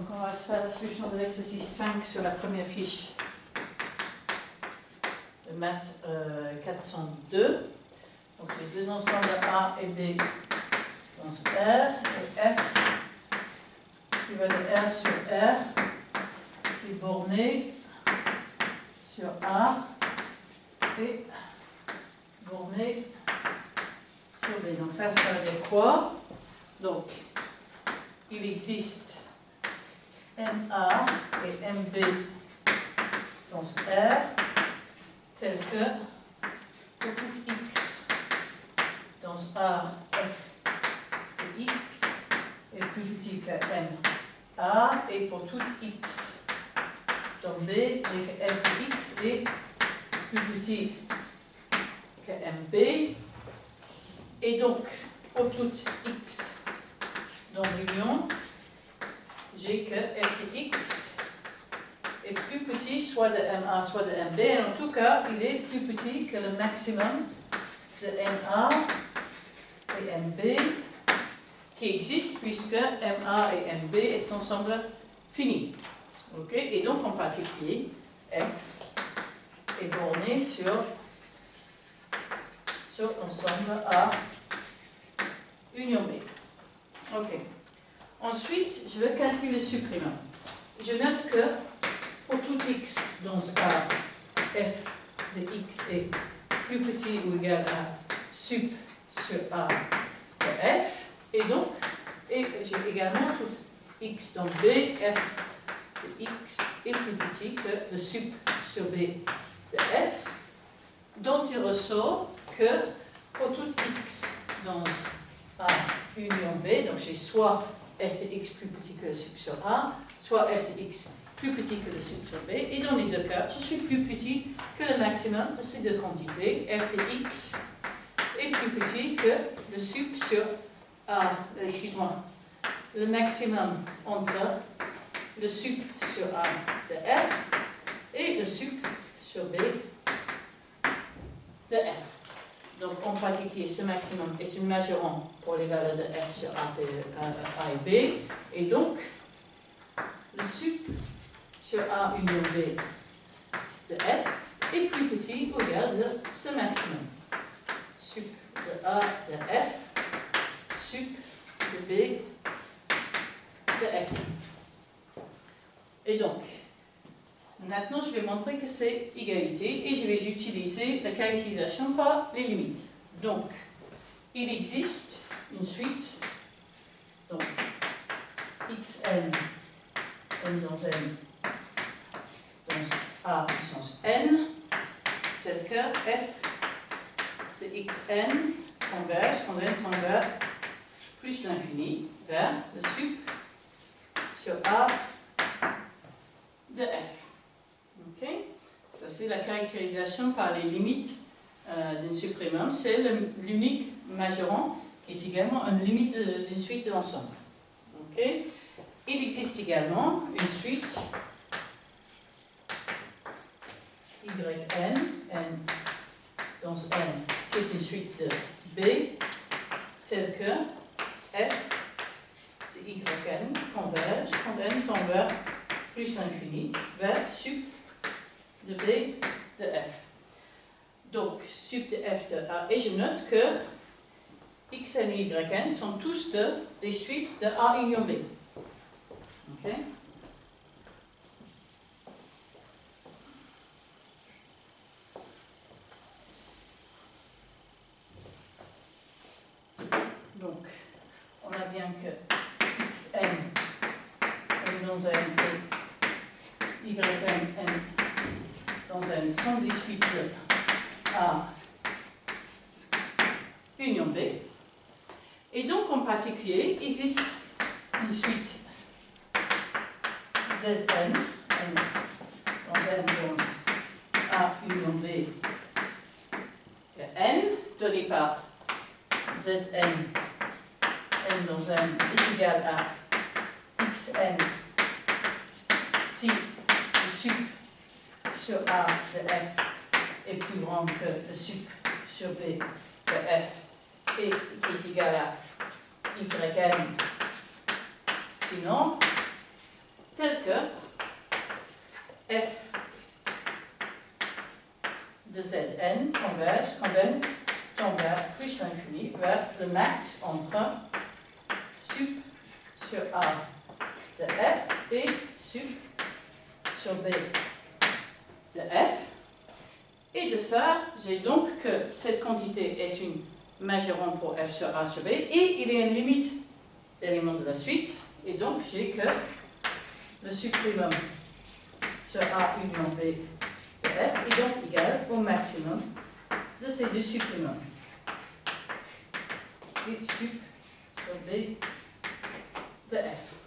Donc on va se faire la solution de l'exercice 5 sur la première fiche de maths 402. Donc les deux ensembles A et B dans ce R et F qui va de R sur R qui est borné sur A et borné sur B. Donc ça veut dire quoi? Donc il existe MA et MB dans ce R tel que pour tout X dans ce A, F de X est plus petit que MA et pour tout X dans B et que F de X est plus petit que MB. Et donc, pour tout X dans l'union, j'ai que f de x est plus petit soit de MA soit de MB. Et en tout cas, il est plus petit que le maximum de MA et MB qui existe puisque MA et MB est ensemble fini. Okay? Et donc, en particulier, F est borné sur l'ensemble A union B. Ok. Ensuite, je vais calculer le supprimant. Je note que pour tout x dans A, f de x est plus petit ou égal à sup sur A de f. Et donc, j'ai également tout x dans B, f de x est plus petit que le sup sur B de f, dont il ressort que pour tout x dans A union B, donc j'ai soit f de x plus petit que le sup sur A, soit f de x plus petit que le sup sur B, et dans les deux cas, je suis plus petit que le maximum de ces deux quantités. F de x est plus petit que le sup sur A, le maximum entre le sup sur A de f et le sup sur B de f. Donc, en particulier, ce maximum est une majorant pour les valeurs de f sur A et B. Et donc, le sup sur A union B de f est plus petit ou égal de ce maximum. Sup de A de f, sup de B de f. Et donc, maintenant, je vais montrer que c'est égalité et je vais utiliser la caractérisation par les limites. Donc, il existe une suite, donc xn, n dans n, dans A puissance n, tel que f de xn converge, quand n tend vers plus l'infini, vers le sup sur A de f. Ok, ça c'est la caractérisation par les limites d'un supprimum. C'est l'unique majorant qui est également une limite d'une suite de l'ensemble. Ok, il existe également une suite yn, n dans n, qui est une suite de b, telle que f de yn converge quand n tend vers plus l'infini, vers sup de B de F. Donc, sup de F de A, et je note que Xn et Yn sont tous des suites de A union B. Ok? Donc, on a bien que Xn, n dans n et Yn, n dans n sont des suites de A union B. Et donc, en particulier, il existe une suite Zn, n dans n dans A union B de n, donnée par Zn, n dans n est égal à Xn si le sup sur A de f est plus grand que le sup sur B de f et qui est égal à yn. Sinon, tel que f de Zn converge quand n tend vers plus l'infini, vers le max entre sup sur A de f et sup sur B de f. Et de ça, j'ai donc que cette quantité est une majorantes pour f sur A sur B, et il y a une limite d'éléments de la suite, et donc j'ai que le suprême sur A union B de f est donc égal au maximum de ces deux suppléments. Et sup sur B de f.